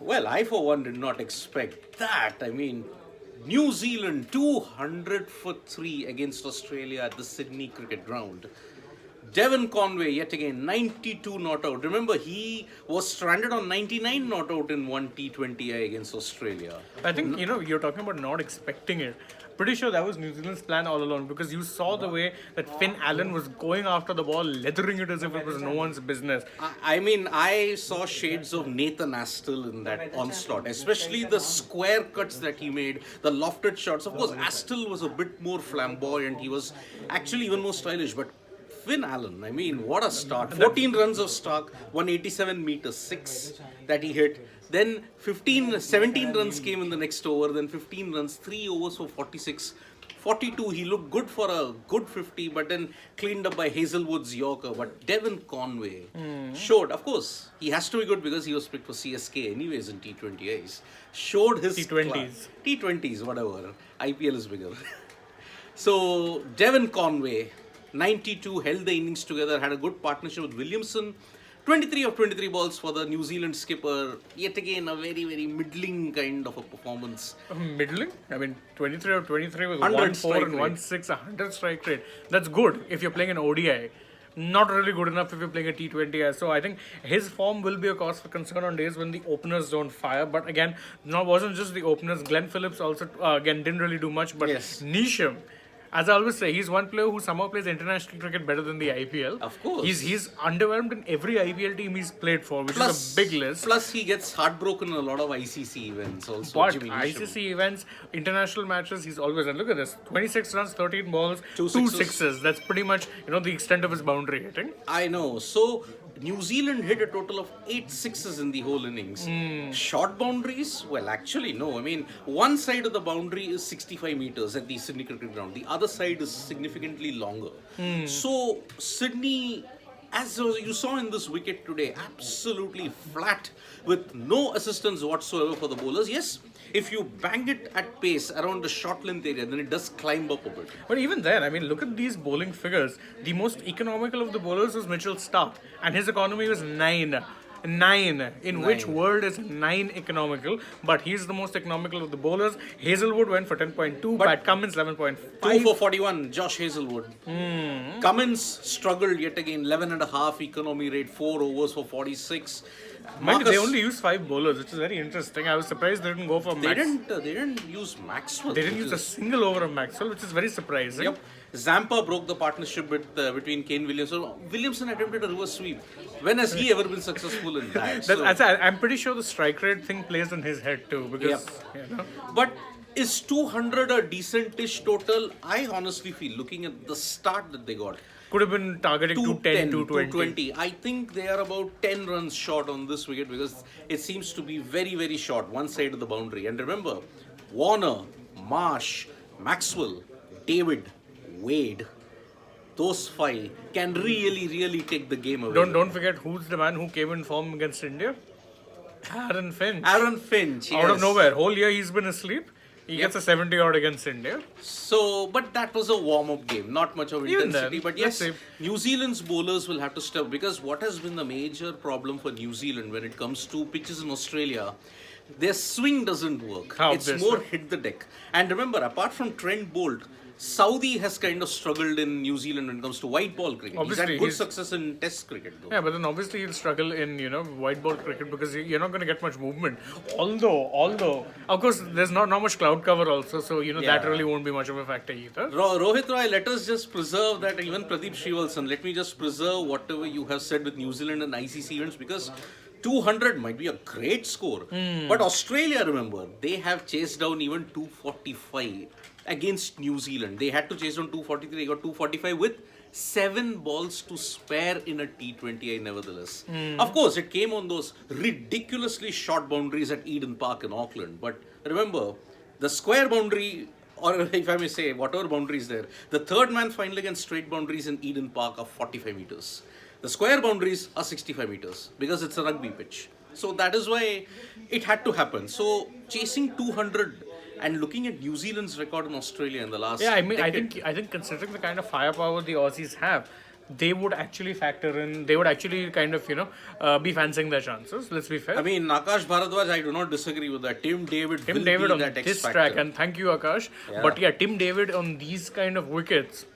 Well, I for one did not expect that. I mean, New Zealand 200 for 3 against Australia at the Sydney Cricket Ground. Devon Conway, yet again, 92 not out. Remember, he was stranded on 99 not out in one T20I against Australia. I think, you're talking about not expecting it. Pretty sure that was New Zealand's plan all along because you saw the way that Finn Allen was going after the ball, leathering it as if it was no one's business. I mean, I saw shades of Nathan Astle in that onslaught, especially the square cuts that he made, the lofted shots. Of course, Astle was a bit more flamboyant. He was actually even more stylish, but Finn Allen, I mean, what a start. 14 runs of stock, 187 meters, 6 that he hit. Then 17 runs came in the next over, then 15 runs, 3 overs for 46. 42, he looked good for a good 50, but then cleaned up by Hazelwood's Yorker. But Devon Conway showed, of course, he has to be good because he was picked for CSK anyways in T20Is. Showed his T20s. T20s, whatever. IPL is bigger. So, Devon Conway, 92, held the innings together, had a good partnership with Williamson. 23 of 23 balls for the New Zealand skipper. Yet again, a very, very middling kind of a performance. Middling? I mean, 23 of 23 with 100 1-4 and 1-6, 100 strike rate. That's good if you're playing an ODI. Not really good enough if you're playing a T20. So I think his form will be a cause for concern on days when the openers don't fire. But again, wasn't just the openers. Glenn Phillips also, again, didn't really do much. But Yes. Neesham, as I always say, he's one player who somehow plays international cricket better than the IPL. Of course. He's underwhelmed in every IPL team he's played for, which is a big list. Plus, he gets heartbroken in a lot of ICC events also. But Jimmy Neesham. ICC events, international matches, he's always, and look at this, 26 runs, 13 balls, Two two sixes. sixes. That's pretty much, the extent of his boundary hitting. I know. So, New Zealand hit a total of 8 sixes in the whole innings. Short boundaries? Well, actually, no. I mean, one side of the boundary is 65 meters at the Sydney Cricket Ground. The other side is significantly longer. So, Sydney, as you saw in this wicket today, absolutely flat with no assistance whatsoever for the bowlers. Yes, if you bang it at pace around the short length area, then it does climb up a bit. But even then, I mean, look at these bowling figures. The most economical of the bowlers was Mitchell Starc, and his economy was 9. 9. In which world is 9 economical? But he's the most economical of the bowlers. Hazelwood went for 10.2, Pat Cummins 11.5. 2 for 41, Josh Hazelwood. Cummins struggled yet again, 11.5 economy rate, 4 overs for 46. Mind you, they only used 5 bowlers, which is very interesting. I was surprised they didn't go for They Max. didn't use Maxwell. They didn't use a single over of Maxwell, which is very surprising. Yep. Zampa broke the partnership between Kane Williamson. Williamson attempted a reverse sweep. When has he ever been successful in that? I'm pretty sure the strike rate thing plays in his head too. Because, But is 200 a decent-ish total? I honestly feel, looking at the start that they got, could have been targeting 210, 220. 220. I think they are about 10 runs short on this wicket because it seems to be very, very short, one side of the boundary. And remember, Warner, Marsh, Maxwell, David, Wade, those 5 can really, really take the game away. Don't forget who's the man who came in form against India? Aaron Finch. Aaron Finch, Out of yes. nowhere. Whole year he's been asleep. He gets a 70 odd against India. So, but that was a warm-up game, not much of Even intensity. then, But let's yes, say- New Zealand's bowlers will have to step because what has been the major problem for New Zealand when it comes to pitches in Australia, their swing doesn't work. It's Obviously. more hit the deck. And remember, apart from Trent Bolt, Saudi has kind of struggled in New Zealand when it comes to white ball cricket. Obviously, he's had good he's- success in Test cricket, though. Yeah, but then obviously he'll struggle in, white ball cricket because you're not going to get much movement. Although, of course, there's not much cloud cover also, so, that Yeah. really won't be much of a factor either. Rohit Roy, let us just preserve that. Even Pradeep Srivalsan, let me just preserve whatever you have said with New Zealand and ICC events because 200 might be a great score. But Australia, remember, they have chased down even 245 against New Zealand. They had to chase down 243, they got 245 with 7 balls to spare in a T20I nevertheless. Of course, it came on those ridiculously short boundaries at Eden Park in Auckland. But remember, the square boundary, or if I may say, whatever boundaries there, the third man final against straight boundaries in Eden Park are 45 meters. The square boundaries are 65 meters because it's a rugby pitch. So that is why it had to happen. So chasing 200 and looking at New Zealand's record in Australia in the last Yeah, I decade, think considering the kind of firepower the Aussies have, they would actually factor in, they would actually kind of, be fancying their chances. Let's be fair. I mean, Akash Bharadwaj, I do not disagree with that. Tim David Tim will David be on that X this factor. track, and thank you, Akash. Yeah. But yeah, Tim David on these kind of wickets.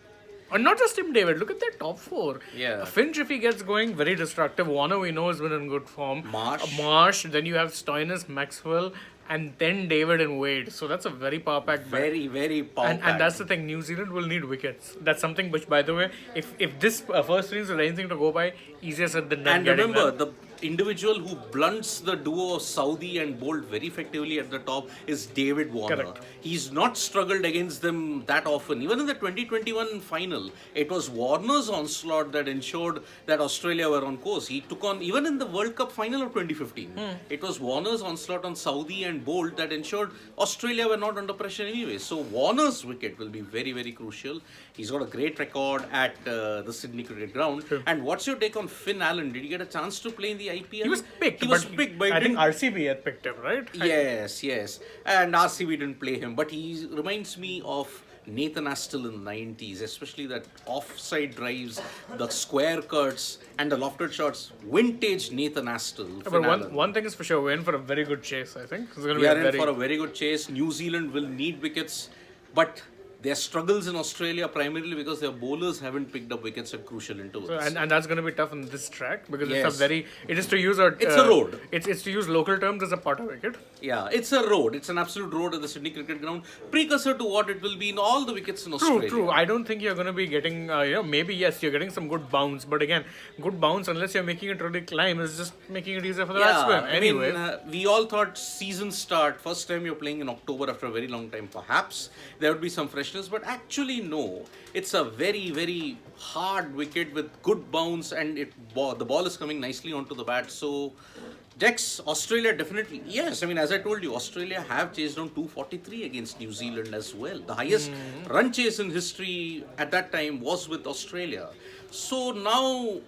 And not just Tim David, look at their top four. Yeah. Finch, if he gets going, very destructive. Warner, we know, has been in good form. Marsh, then you have Stoinis, Maxwell, and then David and Wade. So that's a very power packed Very, very powerful. and that's the thing, New Zealand will need wickets. That's something which, by the way, if this first innings is anything to go by, easier said than done. And remember, the individual who blunts the duo of Saudi and Bolt very effectively at the top is David Warner. Correct. He's not struggled against them that often. Even in the 2021 final, it was Warner's onslaught that ensured that Australia were on course. He took on, even in the World Cup final of 2015, it was Warner's onslaught on Saudi and Bolt that ensured Australia were not under pressure anyway. So Warner's wicket will be very, very crucial. He's got a great record at the Sydney Cricket Ground. And what's your take on Finn Allen? Did he get a chance to play in the IPL? He was picked. He was picked, but I think RCB had picked him, right? Yes, yes. And RCB didn't play him, but he reminds me of Nathan Astle in the 90s, especially that offside drives, the square cuts, and the lofted shots. Vintage Nathan Astle. But one thing is for sure, we're in for a very good chase, I think. It's going to We be are in for a very good chase. New Zealand will need wickets, but their struggles in Australia primarily because their bowlers haven't picked up wickets at crucial intervals. So, and that's going to be tough on this track because Yes. it is to use It's a road. It's to use local terms as a potter wicket. Yeah, it's a road. It's an absolute road at the Sydney Cricket Ground. Precursor to what it will be in all the wickets in Australia. True. I don't think you're going to be getting, maybe yes, you're getting some good bounce, but again, good bounce unless you're making it really climb is just making it easier for the batsman. Anyway, we all thought season start, first time you're playing in October after a very long time, perhaps there would be some freshness, but actually no. It's a very, very hard wicket with good bounce, and the ball is coming nicely onto the bat. So, Dex, Australia definitely, yes. I mean, as I told you, Australia have chased down 243 against New Zealand as well. The highest run chase in history at that time was with Australia. So now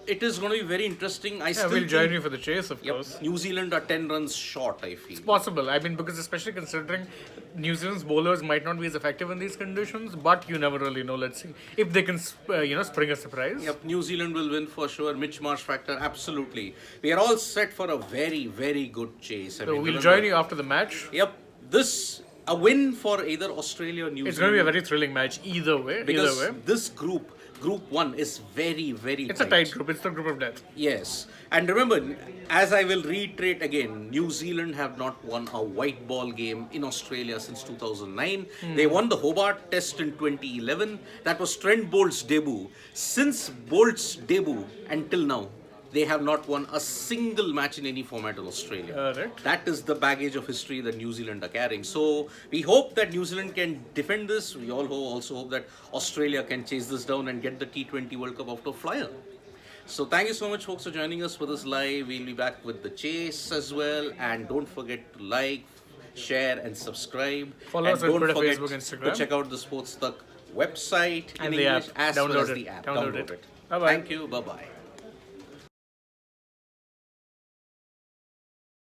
it is going to be very interesting. we'll join you for the chase, of course. New Zealand are 10 runs short, I feel. It's possible. I mean, because especially considering New Zealand's bowlers might not be as effective in these conditions, but you never really know. Let's see if they can, spring a surprise. Yep, New Zealand will win for sure. Mitch Marsh factor, absolutely. We are all set for a very, very good chase. So we'll join you after the match. Yep, a win for either Australia or New Zealand. It's going to be a very thrilling match either way. Because this Group 1 is very, very It's a tight group. It's the group of death. Yes. And remember, as I will reiterate again, New Zealand have not won a white ball game in Australia since 2009. They won the Hobart Test in 2011. That was Trent Bolt's debut. Since Bolt's debut until now, they have not won a single match in any format in Australia. Right. That is the baggage of history that New Zealand are carrying. So we hope that New Zealand can defend this. We all also hope that Australia can chase this down and get the T20 World Cup off to a flyer. So thank you so much, folks, for joining us for this live. We'll be back with the chase as well. And don't forget to like, share, and subscribe. Follow us on Twitter, Facebook, Instagram. To check out the SportsTak website and in the English app. as well Download as it. the app. Download it. Bye-bye. Thank you. Bye-bye.